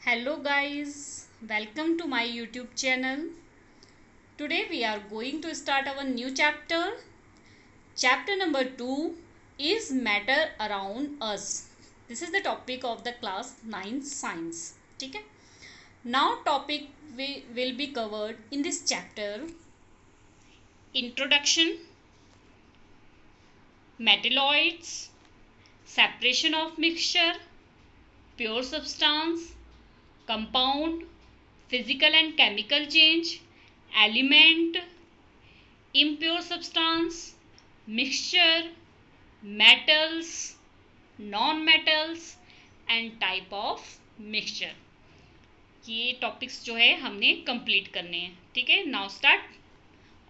Hello guys, welcome to my YouTube channel. Today we are going to start our new chapter. Chapter number 2 is matter around us. This is the topic of the class 9 science. ठीक है. Now topic will be covered in this chapter: introduction, metalloids, separation of mixture, pure substance, compound, physical and chemical change, element, impure substance, mixture, metals, non-metals and type of mixture. ये topics जो है हमने complete करने हैं. ठीक है, now start.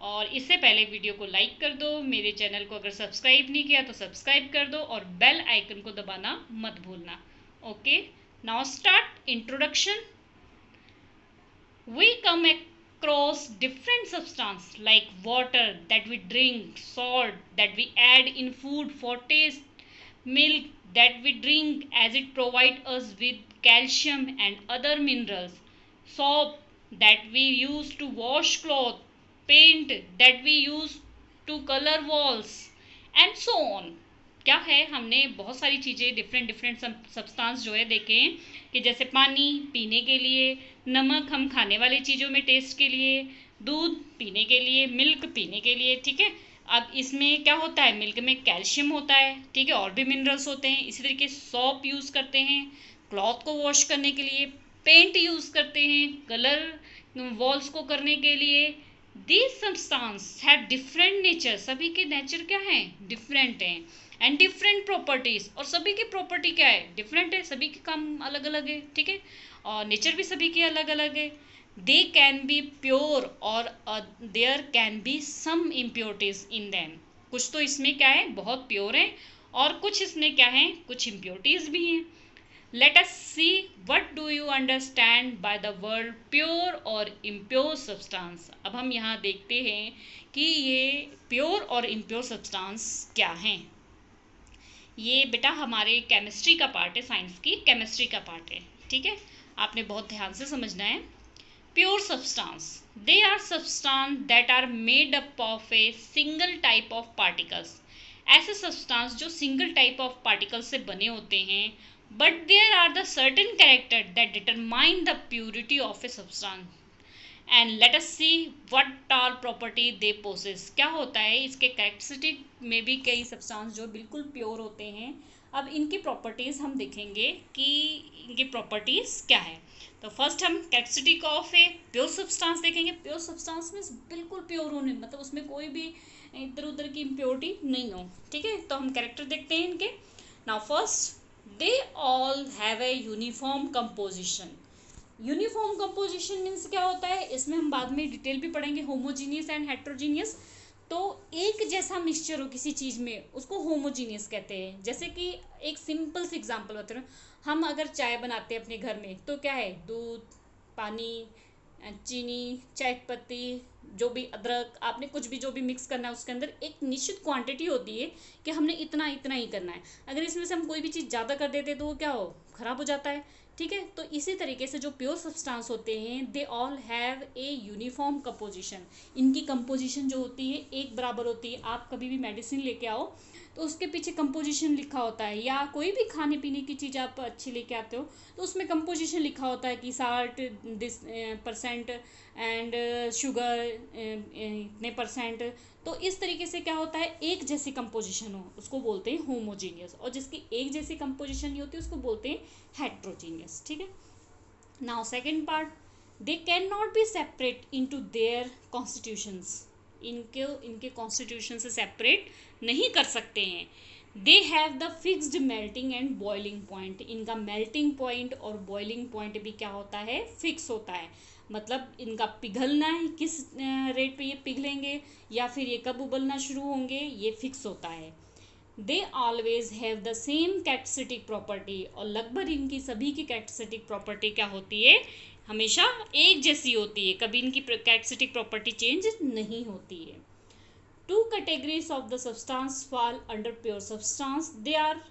और इससे पहले वीडियो को लाइक कर दो. मेरे चैनल को अगर सब्सक्राइब नहीं किया तो सब्सक्राइब कर दो और बेल आइकन को दबाना मत भूलना. Okay, now start. Introduction. We come across different substances like water that we drink, salt that we add in food for taste, milk that we drink as it provides us with calcium and other minerals, soap that we use to wash clothes, paint that we use to color walls and so on. क्या है, हमने बहुत सारी चीज़ें different substance जो है देखे कि जैसे पानी पीने के लिए, नमक हम खाने वाली चीज़ों में टेस्ट के लिए, दूध पीने के लिए, मिल्क पीने के लिए. ठीक है, अब इसमें क्या होता है, मिल्क में कैल्शियम होता है. ठीक है, और भी मिनरल्स होते हैं. इसी तरीके सॉप यूज़ करते हैं क्लॉथ को वॉश करने के लिए, पेंट यूज़ करते हैं कलर वॉल्स को करने के लिए. These substance have different nature. सभी के नेचर क्या है, डिफरेंट हैं. एंड डिफरेंट प्रॉपर्टीज, और सभी की प्रॉपर्टी क्या है, डिफरेंट है. सभी के काम अलग अलग है. ठीक है, और नेचर भी सभी के अलग अलग है. दे कैन बी प्योर और there can be some impurities in them. कुछ तो इसमें क्या है, बहुत प्योर है, और कुछ इसमें क्या है, कुछ इम्प्योरिटीज भी हैं. Late us see what do you understand by the word pure और इम्प्योर सब्सटेंस. अब हम यहाँ देखते हैं कि ये प्योर और इम्प्योर सब्सटेंस क्या हैं. ये बेटा हमारे केमिस्ट्री का पार्ट है, साइंस की केमिस्ट्री का पार्ट है. ठीक है, आपने बहुत ध्यान से समझना है. Pure substance, they are substance that are made up of a single type of particles. ऐसे सब्सटेंस जो सिंगल टाइप ऑफ पार्टिकल्स से बने होते हैं, but there are the certain character that determine the purity of a substance. And let us see what are property they possess. क्या होता है, इसके कैरेक्टरिस्टिक में भी कई सब्सटेंस जो बिल्कुल प्योर होते हैं. अब इनकी प्रॉपर्टीज़ हम देखेंगे कि इनकी प्रॉपर्टीज़ क्या है. तो फर्स्ट हम characteristic of a pure substance देखेंगे. प्योर सब्सटेंस मीन्स बिल्कुल प्योर होने, मतलब उसमें कोई भी इधर उधर की इम्प्योरिटी नहीं हो. ठीक है, तो हम कैरेक्टर देखते हैं इनके. Now first, they all have a uniform composition. Uniform composition means क्या होता है, इसमें हम बाद में डिटेल भी पढ़ेंगे. Homogeneous and heterogeneous. तो एक जैसा मिक्सचर हो किसी चीज़ में, उसको होमोजीनियस कहते हैं. जैसे कि एक सिंपल सी एग्जांपल बता रहा हूँ. हम अगर चाय बनाते हैं अपने घर में, तो क्या है, दूध, पानी, चीनी, चाय पत्ती, जो भी अदरक, आपने कुछ भी जो भी मिक्स करना है उसके अंदर एक निश्चित क्वांटिटी होती है कि हमने इतना इतना ही करना है. अगर इसमें से हम कोई भी चीज़ ज़्यादा कर देते हैं तो वो क्या हो, ख़राब हो जाता है. ठीक है, तो इसी तरीके से जो प्योर सब्सटेंस होते हैं, they all have a uniform composition. इनकी कंपोजिशन जो होती है एक बराबर होती है. आप कभी भी मेडिसिन लेके आओ तो उसके पीछे कंपोजिशन लिखा होता है, या कोई भी खाने पीने की चीज़ आप अच्छी लेके आते हो तो उसमें कंपोजिशन लिखा होता है कि salt this percent and sugar इतने परसेंट. तो इस तरीके से क्या होता है, एक जैसी कंपोजिशन हो उसको बोलते हैं होमोजीनियस, और जिसकी एक जैसी कंपोजिशन नहीं होती उसको बोलते हैं हेट्रोजीनियस. ठीक है, now second part, they can not be separate into their constitutions. इनके कॉन्स्टिट्यूशन से सेपरेट नहीं कर सकते हैं. They have the fixed melting and boiling point. इनका मेल्टिंग पॉइंट और बॉइलिंग पॉइंट भी क्या होता है, फिक्स होता है. मतलब इनका पिघलना है, किस रेट पे ये पिघलेंगे या फिर ये कब उबलना शुरू होंगे, ये फिक्स होता है. They always have the same characteristic property. और लगभग इनकी सभी की कैरेक्टरिस्टिक प्रॉपर्टी क्या होती है, हमेशा एक जैसी होती है. कभी इनकी कैरेक्टरिस्टिक प्रॉपर्टी चेंज नहीं होती है. Two categories of the substance fall under pure substance. They are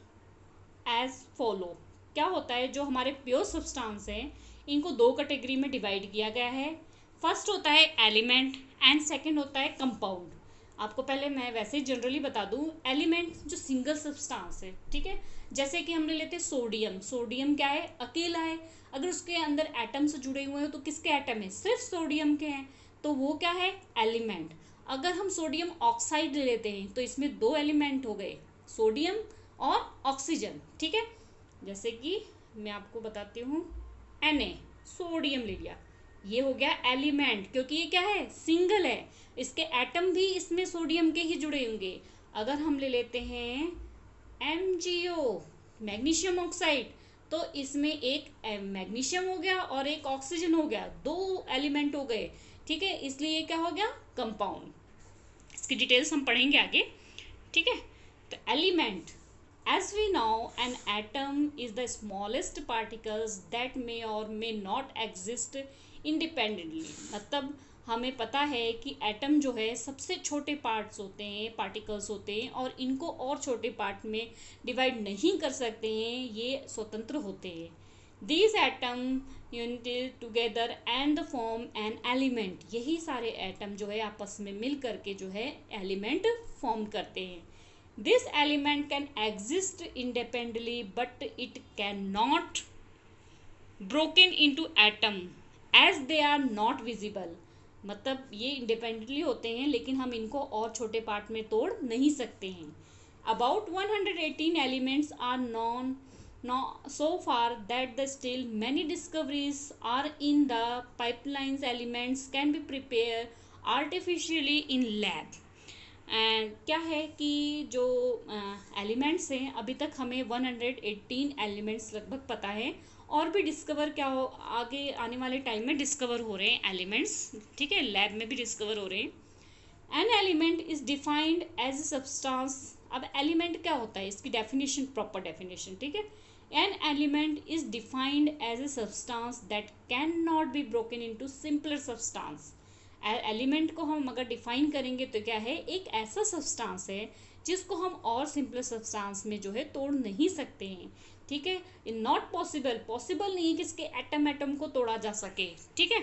as follow. क्या होता है, जो हमारे प्योर सब्सटेंस हैं इनको दो कैटेगरी में डिवाइड किया गया है। फर्स्ट होता है एलिमेंट एंड सेकंड होता है कंपाउंड। आपको पहले मैं वैसे जनरली बता दूं, एलिमेंट जो सिंगल सब्सटेंस है, ठीक है, जैसे कि हमने लेते हैं सोडियम। सोडियम क्या है, अकेला है। अगर उसके अंदर एटम्स जुड़े हुए हैं तो किसके एटम है, सिर्फ सोडियम के हैं, तो वो क्या है, एलिमेंट। अगर हम सोडियम ऑक्साइड लेते हैं तो इसमें दो एलिमेंट हो गए, सोडियम और ऑक्सीजन, ठीक है। जैसे कि मैं आपको बताती हूँ, Na, सोडियम ले लिया, ये हो गया एलिमेंट, क्योंकि ये क्या है, सिंगल है, इसके एटम भी इसमें सोडियम के ही जुड़े होंगे। अगर हम ले लेते हैं MgO, मैग्नीशियम ऑक्साइड, तो इसमें एक मैग्नीशियम हो गया और एक ऑक्सीजन हो गया, दो एलिमेंट हो गए, ठीक है, इसलिए ये क्या हो गया, कंपाउंड। इसकी डिटेल्स हम पढ़ेंगे आगे, ठीक है। तो element, as we know, an atom is the smallest particles that may or may not exist independently। मतलब हमें पता है कि एटम जो है सबसे छोटे पार्ट्स होते हैं, पार्टिकल्स होते हैं, और इनको और छोटे पार्ट में डिवाइड नहीं कर सकते हैं, ये स्वतंत्र होते हैं। These atom united together and form an element। यही सारे एटम जो है आपस में मिल करके जो है एलिमेंट फॉर्म करते हैं। This element can exist independently but it cannot broken into atom as they are not visible। मतलब ये इंडिपेंडेंटली होते हैं लेकिन हम इनको और छोटे पार्ट में तोड़ नहीं सकते हैं। About 118 elements are known so far that the still many discoveries are in the pipelines। Elements can be prepared artificially in lab। क्या है कि जो एलिमेंट्स हैं, अभी तक हमें 118 एलिमेंट्स लगभग पता है, और भी डिस्कवर क्या हो, आगे आने वाले टाइम में डिस्कवर हो रहे हैं एलिमेंट्स, ठीक है, लैब में भी डिस्कवर हो रहे हैं। An element is defined as a substance. अब एलिमेंट क्या होता है, इसकी डेफिनेशन, प्रॉपर डेफिनेशन, ठीक है। An element is defined as a substance that cannot be broken into simpler substance. Element को हम अगर डिफाइन करेंगे तो क्या है, एक ऐसा सब्सटेंस है जिसको हम और सिंपल सब्सटेंस में जो है तोड़ नहीं सकते हैं, ठीक है। इन नॉट पॉसिबल, पॉसिबल नहीं है कि इसके एटम को तोड़ा जा सके, ठीक है।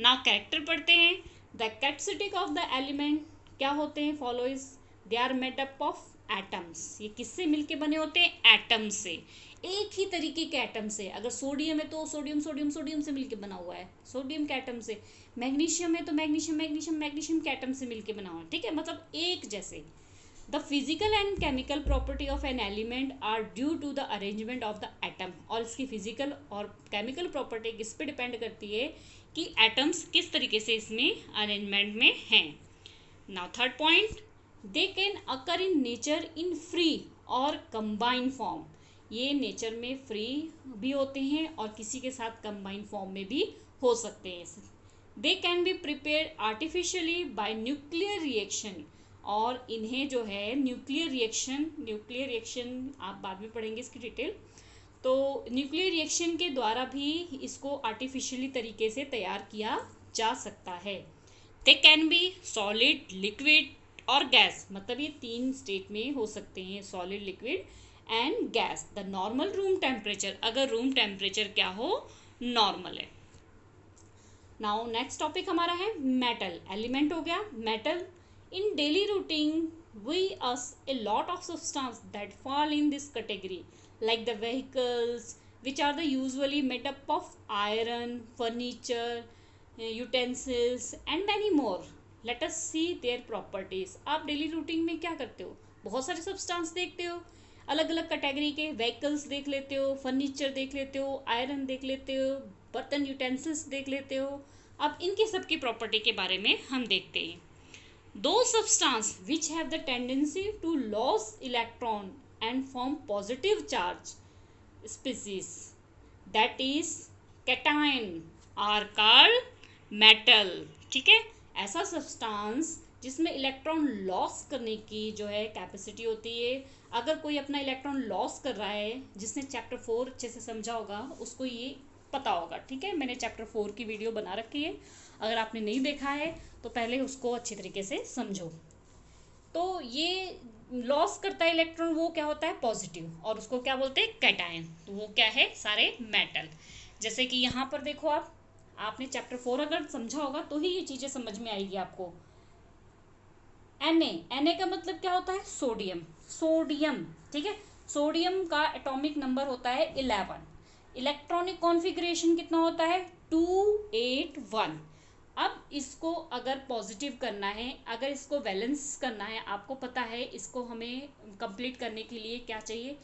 नाउ कैरेक्टर पढ़ते हैं। The characteristic of the element क्या होते हैं, follows, they are made up of atoms. ये किससे मिलके बने होते हैं, एटम से, एक ही तरीके के एटम से। अगर सोडियम है तो सोडियम सोडियम सोडियम से मिलके बना हुआ है, सोडियम के एटम से। मैग्नीशियम है तो मैग्नीशियम मैग्नीशियम मैग्नीशियम के एटम से मिलके बना हुआ है, ठीक है, मतलब एक जैसे। The physical and chemical property of an element are due to the arrangement of the atom. और इसकी फिजिकल और केमिकल प्रॉपर्टी किस पे डिपेंड करती है कि एटम्स किस तरीके से इसमें अरेंजमेंट में हैं। Now third point, they can occur in nature in free और कंबाइन फॉर्म। ये नेचर में फ्री भी होते हैं और किसी के साथ कंबाइन फॉर्म में भी हो सकते हैं। दे can be prepared artificially bye nuclear reaction. और इन्हें जो है न्यूक्लियर रिएक्शन आप बाद में पढ़ेंगे इसकी डिटेल। तो न्यूक्लियर रिएक्शन के द्वारा भी इसको आर्टिफिशियली तरीके से तैयार किया जा सकता है। They can B solid, liquid और गैस। मतलब ये तीन स्टेट में हो सकते हैं, solid, liquid and gas. The normal room temperature, अगर रूम टेम्परेचर क्या हो, नॉर्मल है। नाउ नेक्स्ट टॉपिक हमारा है मेटल। एलिमेंट हो गया, metal. In daily routine we use a lot of substance that fall in this category, like the vehicles which are the usually made up of iron, furniture, utensils and many more। let us see their properties। आप daily routine में क्या करते हो, बहुत सारे substance देखते हो, अलग अलग कैटेगरी के व्हीकल्स देख लेते हो, फर्नीचर देख लेते हो, आयरन देख लेते हो, बर्तन यूटेंसिल्स देख लेते हो। अब इनके सब की प्रॉपर्टी के बारे में हम देखते हैं। Those substances which have the tendency to lose electron and form positive charge species, that is cation, are called metal। ठीक है, ऐसा सब्सटेंस जिसमें इलेक्ट्रॉन लॉस करने की जो है कैपेसिटी होती है। अगर कोई अपना इलेक्ट्रॉन लॉस कर रहा है, जिसने चैप्टर 4 अच्छे से समझा होगा उसको ये पता होगा, ठीक है। मैंने चैप्टर 4 की वीडियो बना रखी है, अगर आपने नहीं देखा है तो पहले उसको अच्छी तरीके से समझो। तो ये लॉस करता है इलेक्ट्रॉन, वो क्या होता है, पॉजिटिव, और उसको क्या बोलते हैं, कैटायन। तो वो क्या है, सारे मेटल। जैसे कि यहाँ पर देखो, आपने चैप्टर 4 अगर समझा होगा तो ही ये चीज़ें समझ में आएगी आपको। Na का मतलब क्या होता है? सोडियम। सोडियम, ठीक है। सोडियम का एटॉमिक नंबर होता है 11। इलेक्ट्रॉनिक कॉन्फ़िगरेशन कितना होता है? 281। अब इसको अगर पॉजिटिव करना है, अगर इसको बैलेंस करना है, आपको पता है इसको हमें कंप्लीट करने के लिए क्या चाहिए?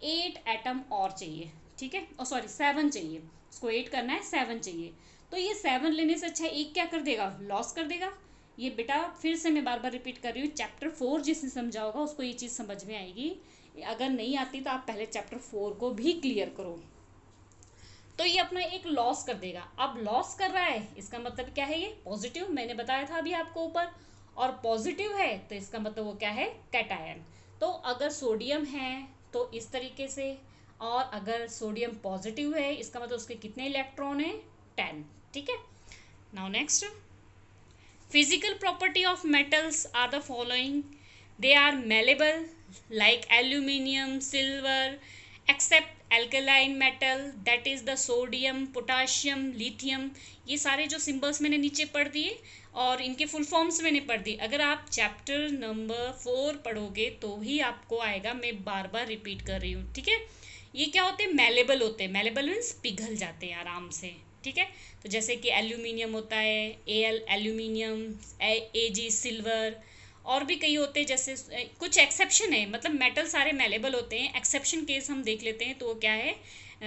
8 एटम और चाहिए, ठीक है। और सॉरी 7 चाहिए, इसको 8 करना है, 7 चाहिए। तो ये 7 लेने से अच्छा एक क्या कर देगा? लॉस कर देगा। ये बेटा फिर से मैं बार बार रिपीट कर रही हूँ, चैप्टर 4 जिसने समझा होगा उसको ये चीज़ समझ में आएगी। अगर नहीं आती तो आप पहले चैप्टर 4 को भी क्लियर करो। तो ये अपना एक लॉस कर देगा। अब लॉस कर रहा है, इसका मतलब क्या है? ये पॉजिटिव, मैंने बताया था अभी आपको ऊपर। और पॉजिटिव है तो इसका मतलब वो क्या है? कैटायन। तो अगर सोडियम है तो इस तरीके से, और अगर सोडियम पॉजिटिव है इसका मतलब उसके कितने इलेक्ट्रॉन है? 10, ठीक है। Now next, physical property of metals are the following. They are malleable like aluminium, silver, except alkaline metal that is the sodium, potassium, lithium. ये सारे जो सिंबल्स मैंने नीचे पढ़ दिए और इनके फुल फॉर्म्स मैंने पढ़ दिए। अगर आप चैप्टर नंबर 4 पढ़ोगे तो ही आपको आएगा, मैं बार बार रिपीट कर रही हूँ, ठीक है। ये क्या होते हैं? मैलेबल होते हैं। मैलेबल मीन्स पिघल जाते हैं आराम से, ठीक है। तो जैसे कि एल्यूमिनियम होता है, एल एल्यूमिनियम, एजी सिल्वर, और भी कई होते हैं। जैसे कुछ एक्सेप्शन है, मतलब मेटल सारे मेलेबल होते हैं। एक्सेप्शन केस हम देख लेते हैं तो वो क्या है?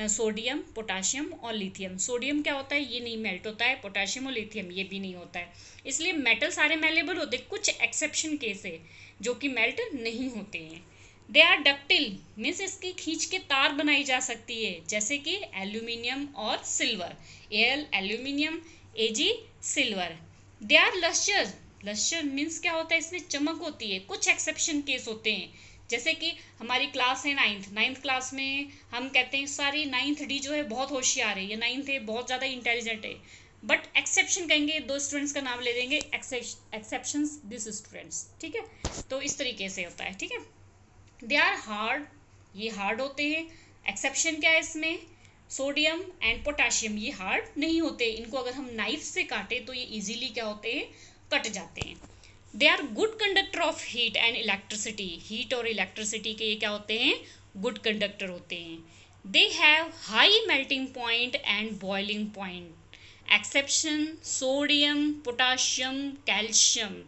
सोडियम, पोटाशियम और लिथियम। सोडियम क्या होता है? ये नहीं मेल्ट होता है। पोटाशियम और लिथियम ये भी नहीं होता है। इसलिए मेटल सारे मेलेबल होते हैं। कुछ एक्सेप्शन केस है जो कि मेल्ट नहीं होते हैं। दे आर डक्टिल मीन्स इसकी खींच के तार बनाई जा सकती है, जैसे कि एल्यूमिनियम और silver. L aluminium, Ag silver. They are lustre. Lustre means क्या होता है? इसमें चमक होती है। कुछ एक्सेप्शन केस होते हैं, जैसे कि हमारी क्लास है नाइन्थ क्लास में हम कहते हैं सारी 9th डी जो है बहुत होशियार है, ये 9th है बहुत ज़्यादा इंटेलिजेंट है। बट एक्सेप्शन कहेंगे, 2 स्टूडेंट्स का नाम ले देंगे, एक्सेप्शंस दिस स्टूडेंट्स, ठीक है। तो इस तरीके से होता है, ठीक है। दे आर हार्ड, ये हार्ड होते हैं। एक्सेप्शन क्या है इसमें? सोडियम एंड पोटाशियम ये हार्ड नहीं होते। इनको अगर हम नाइफ से काटे तो ये इजीली क्या होते हैं? कट जाते हैं। They are good conductor of heat and electricity. Heat और इलेक्ट्रिसिटी के ये क्या होते हैं? गुड कंडक्टर होते हैं। They have high melting point and boiling point. Exception sodium, potassium, calcium.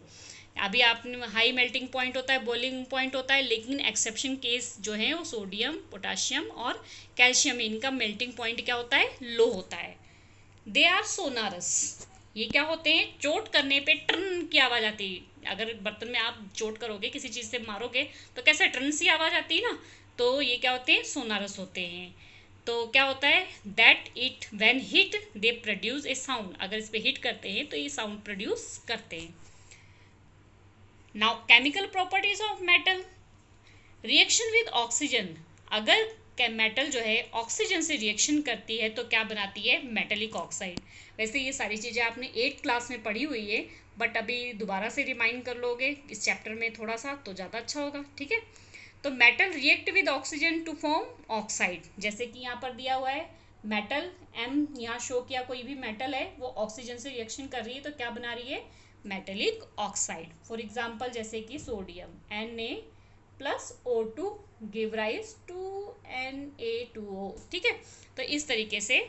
अभी आपने हाई मेल्टिंग पॉइंट होता है, बॉइलिंग पॉइंट होता है, लेकिन एक्सेप्शन केस जो है वो सोडियम, पोटाशियम और कैल्शियम, इनका मेल्टिंग पॉइंट क्या होता है? लो होता है। They are sonorous. ये क्या होते हैं? चोट करने पे टर्न की आवाज़ आती है। अगर बर्तन में आप चोट करोगे, किसी चीज़ से मारोगे तो कैसे टर्न सी आवाज़ आती है ना, तो ये क्या होते हैं? सोनारस होते हैं। तो क्या होता है? That it when hit they produce a sound. अगर इस पर हिट करते हैं तो ये साउंड प्रोड्यूस करते हैं। Now chemical properties of metal. Reaction with oxygen. अगर मेटल जो है ऑक्सीजन से रिएक्शन करती है तो क्या बनाती है? Metallic oxide. वैसे ये सारी चीज़ें आपने 8th क्लास में पढ़ी हुई है, बट अभी दोबारा से रिमाइंड कर लोगे इस चैप्टर में थोड़ा सा तो ज़्यादा अच्छा होगा, ठीक है। तो metal react with oxygen to form oxide. जैसे कि यहाँ पर दिया हुआ है मेटल एम, यहाँ शो किया कोई भी मेटल है वो ऑक्सीजन से रिएक्शन कर रही है तो क्या बना रही है? Metallic oxide. फॉर एग्जाम्पल जैसे कि sodium Na+O2 give rise to Na2O, ठीक है। तो इस तरीके से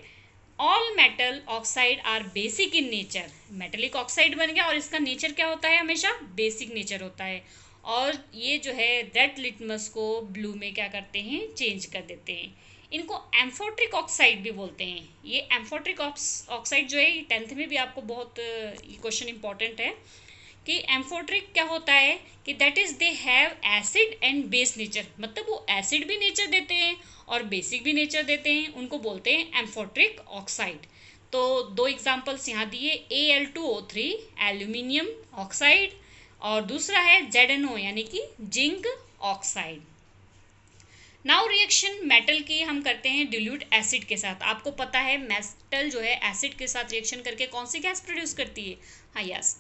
all metal oxide are basic in nature. Metallic oxide बन गया और इसका नेचर क्या होता है? हमेशा बेसिक नेचर होता है। और ये जो है रेड लिटमस को ब्लू में क्या करते हैं? चेंज कर देते हैं। इनको एम्फोट्रिक ऑक्साइड भी बोलते हैं। ये एम्फोट्रिक ऑक्साइड जो है 10th में भी आपको बहुत ये क्वेश्चन इंपॉर्टेंट है कि एम्फोट्रिक क्या होता है कि that is they have acid and base nature. मतलब वो एसिड भी नेचर देते हैं और बेसिक भी नेचर देते हैं, उनको बोलते हैं एम्फोट्रिक ऑक्साइड। तो 2 एग्जांपल्स यहाँ दिए, Al2O3 एल्यूमिनियम ऑक्साइड और दूसरा है ZnO यानी कि zinc oxide. Now reaction metal की हम करते हैं डिल्यूट एसिड के साथ। आपको पता है मेटल जो है एसिड के साथ रिएक्शन करके कौन सी गैस प्रोड्यूस करती है? हाँ yes,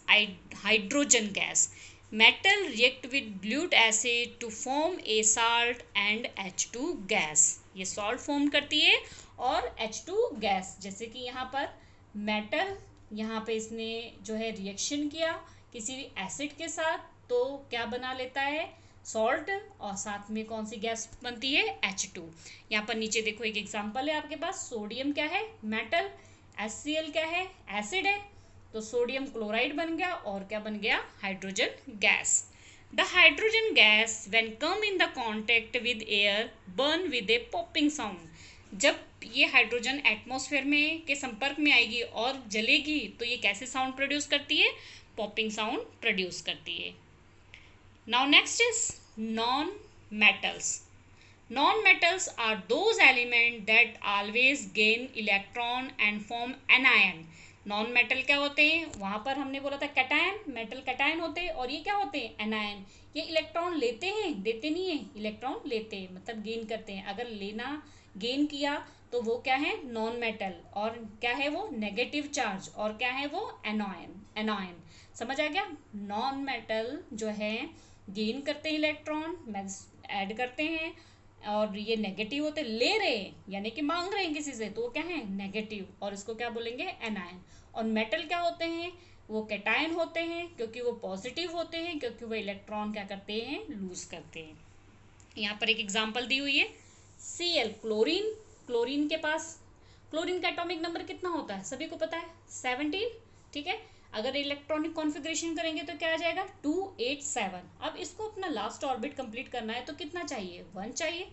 hydrogen gas. Metal react with dilute acid to form a salt and H2 gas. ये सॉल्ट फॉर्म करती है, और H2 गैस, जैसे कि यहाँ पर मेटल, यहाँ पे इसने जो है रिएक्शन किया किसी भी एसिड के साथ, तो क्या बना लेता है, सॉल्ट, और साथ में कौन सी गैस बनती है, H2। यहाँ पर नीचे देखो एक एग्जांपल है आपके पास, सोडियम क्या है, मेटल, HCl क्या है, एसिड है, तो सोडियम क्लोराइड बन गया, और क्या बन गया, hydrogen gas. The hydrogen gas when come in the contact with air burn with A popping sound. जब ये हाइड्रोजन एटमॉस्फेयर में के संपर्क में आएगी और जलेगी, तो ये कैसे साउंड प्रोड्यूस करती है, पॉपिंग साउंड प्रोड्यूस करती है। Now next is non-metals. Non-metals are those elements that always gain electron and form anion. Non metal क्या होते हैं, वहाँ पर हमने बोला था कैटायन, मेटल कैटायन होते हैं, और ये क्या होते हैं, एनायन। ये इलेक्ट्रॉन लेते हैं, देते नहीं है, इलेक्ट्रॉन लेते हैं, मतलब गेन करते हैं। अगर लेना गेन किया तो वो क्या है, नॉन मेटल, और क्या है वो, नेगेटिव चार्ज, और क्या है वो, एनायन। एनायन समझ आ गया। नॉन मेटल जो है गेन करते हैं इलेक्ट्रॉन, ऐड करते हैं, और ये नेगेटिव होते, ले रहे हैं यानी कि मांग रहे हैं किसी से, तो वो क्या है, नेगेटिव, और इसको क्या बोलेंगे, एनायन। और मेटल क्या होते हैं, वो कैटायन होते हैं, क्योंकि वो पॉजिटिव होते हैं, क्योंकि वो इलेक्ट्रॉन क्या करते हैं, लूज करते हैं। यहाँ पर एक एग्जांपल दी हुई है, Cl, क्लोरीन। क्लोरीन के पास, क्लोरीन का एटॉमिक नंबर कितना होता है, सभी को पता है, 17, ठीक है। अगर इलेक्ट्रॉनिक कॉन्फ़िगरेशन करेंगे तो क्या आ जाएगा, 287। अब इसको अपना लास्ट ऑर्बिट कंप्लीट करना है, तो कितना चाहिए, 1 चाहिए।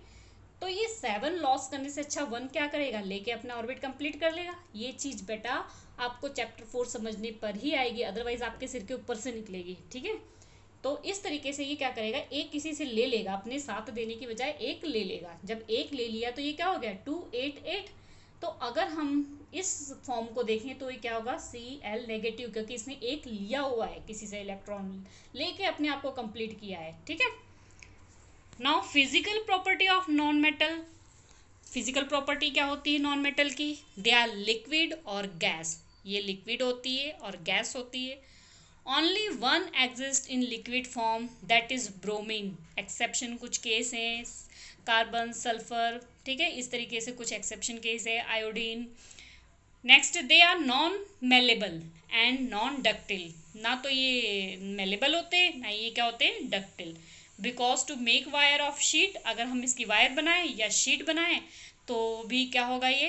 तो ये 7 लॉस करने से अच्छा 1 क्या करेगा, लेके अपना ऑर्बिट कंप्लीट कर लेगा। ये चीज़ बेटा आपको चैप्टर 4 समझने पर ही आएगी, अदरवाइज आपके सिर के ऊपर से निकलेगी, ठीक है। तो इस तरीके से ये क्या करेगा, एक किसी से ले लेगा, अपने साथ देने की बजाय एक ले लेगा। जब एक ले लिया तो ये क्या हो गया, 288। तो अगर हम इस फॉर्म को देखें तो ये क्या होगा, Cl नेगेटिव, क्योंकि इसने एक लिया हुआ है किसी से, इलेक्ट्रॉन लेके अपने आप को कंप्लीट किया है, ठीक है। Now physical property of non metal. Physical property क्या होती है नॉन मेटल की, दे आर लिक्विड और गैस। ये लिक्विड होती है और गैस होती है। Only one exist in liquid form, that is bromine. Exception कुछ केस हैं, कार्बन, सल्फर, ठीक है, इस तरीके से कुछ एक्सेप्शन केस है, iodine. Next, they are non malleable and non ductile. ना तो ये मेलेबल होते, ना ये क्या होते हैं, ductile. Because to make wire of sheet, अगर हम इसकी वायर बनाएं या शीट बनाएं तो भी क्या होगा, ये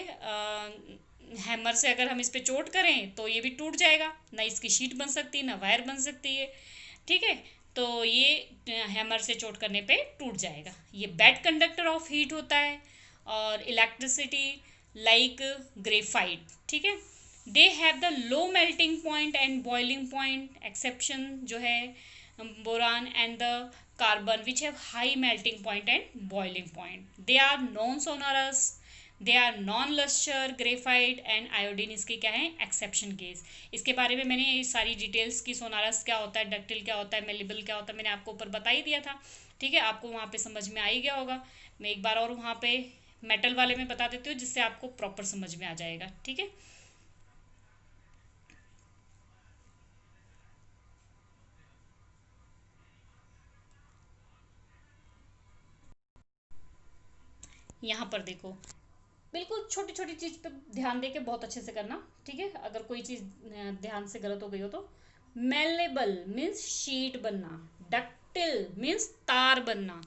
हैमर से अगर हम इस पर चोट करें तो ये भी टूट जाएगा, ना इसकी शीट बन सकती है, ना वायर बन सकती है, ठीक है। तो ये हैमर से चोट करने पे टूट जाएगा। ये बैड कंडक्टर ऑफ हीट होता है, और इलेक्ट्रिसिटी लाइक ग्रेफाइट, ठीक है। They have the low melting point and boiling point. Exception जो है boron and the carbon which have high melting point and boiling point. They are non sonorous, they are non lustre, graphite and iodine इसके क्या है, exception case. इसके बारे में मैंने ये सारी डिटेल्स की, सोनारस क्या होता है, डक्टिल क्या होता है, मेलेबल क्या होता है, मैंने आपको ऊपर बता ही दिया था, ठीक है। आपको वहाँ पे समझ में आ ही गया होगा। मैं एक बार और वहाँ पे मेटल वाले में बता देती हूँ, जिससे आपको प्रॉपर समझ में आ जाएगा, ठीक है। यहाँ पर देखो, बिल्कुल छोटी छोटी चीज़ पे ध्यान दे के बहुत अच्छे से करना, ठीक है। अगर कोई चीज़ ध्यान से गलत हो गई हो तो, मेलेबल मीन्स शीट बनना, डक्टिल मीन्स तार बनना,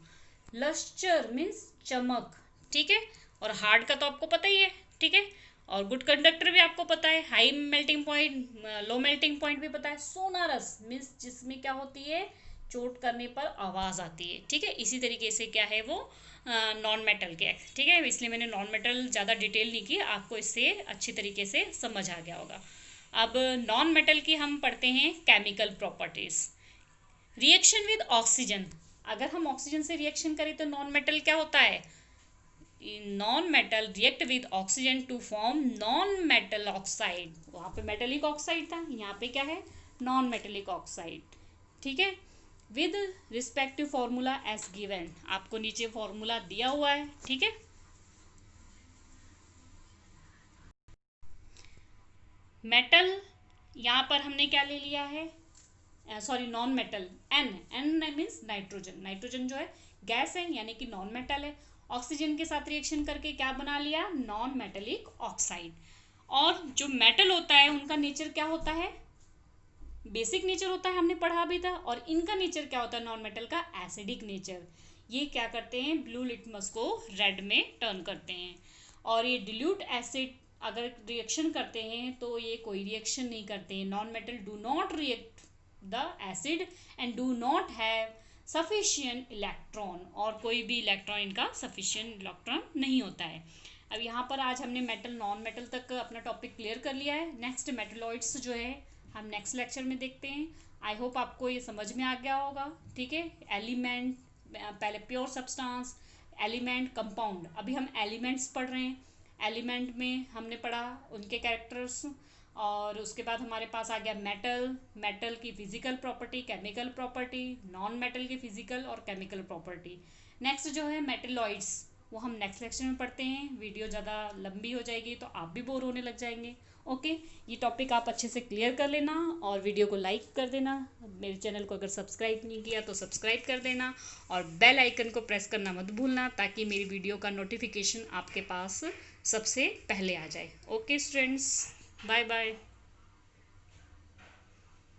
लस्टर मीन्स चमक, ठीक है। और हार्ड का तो आपको पता ही है, ठीक है। और गुड कंडक्टर भी आपको पता है, हाई मेल्टिंग पॉइंट, लो मेल्टिंग पॉइंट भी पता है। सोनारस मीन्स जिसमें क्या होती है, चोट करने पर आवाज़ आती है, ठीक है। इसी तरीके से क्या है वो, नॉन मेटल के, ठीक है। इसलिए मैंने नॉन मेटल ज़्यादा डिटेल नहीं की, आपको इससे अच्छी तरीके से समझ आ गया होगा। अब नॉन मेटल की हम पढ़ते हैं chemical properties. Reaction with oxygen, अगर हम ऑक्सीजन से रिएक्शन करें तो नॉन मेटल क्या होता है, non metal react with oxygen to form non metal oxide. वहाँ पे मेटेलिक ऑक्साइड था, यहाँ पे क्या है, नॉन मेटेलिक ऑक्साइड, ठीक है। With respective formula as given, आपको नीचे फॉर्मूला दिया हुआ है, ठीक है। मेटल यहाँ पर हमने क्या ले लिया है, sorry non metal, N, N means nitrogen. Nitrogen जो है गैस है, यानी कि नॉन मेटल है। ऑक्सीजन के साथ रिएक्शन करके क्या बना लिया, नॉन मेटेलिक ऑक्साइड। और जो मेटल होता है उनका नेचर क्या होता है, बेसिक नेचर होता है, हमने पढ़ा भी था। और इनका नेचर क्या होता है, नॉन मेटल का एसिडिक नेचर। ये क्या करते हैं, ब्लू लिटमस को रेड में टर्न करते हैं। और ये डिल्यूट एसिड अगर रिएक्शन करते हैं तो ये कोई रिएक्शन नहीं करते हैं। Non metal do not react the acid and do not have sufficient electron, और कोई भी इलेक्ट्रॉन इनका सफिशिएंट इलेक्ट्रॉन नहीं होता है। अब यहाँ पर आज हमने मेटल नॉन मेटल तक अपना टॉपिक क्लियर कर लिया है। नेक्स्ट मेटलॉइड्स जो है हम नेक्स्ट लेक्चर में देखते हैं। आई होप आपको ये समझ में आ गया होगा, ठीक है। एलिमेंट, पहले प्योर सब्सटेंस, एलिमेंट, कंपाउंड। अभी हम एलिमेंट्स पढ़ रहे हैं। एलिमेंट में हमने पढ़ा उनके कैरेक्टर्स, और उसके बाद हमारे पास आ गया मेटल, मेटल की physical property, chemical property, non metal की फिजिकल और केमिकल प्रॉपर्टी। नेक्स्ट जो है मेटलॉइड्स, वो हम नेक्स्ट लेक्चर में पढ़ते हैं। वीडियो ज़्यादा लंबी हो जाएगी तो आप भी बोर होने लग जाएंगे। ओके, ये टॉपिक आप अच्छे से क्लियर कर लेना और वीडियो को लाइक कर देना। मेरे चैनल को अगर सब्सक्राइब नहीं किया तो सब्सक्राइब कर देना, और बेल आइकन को प्रेस करना मत भूलना, ताकि मेरी वीडियो का नोटिफिकेशन आपके पास सबसे पहले आ जाए। Okay students, bye bye.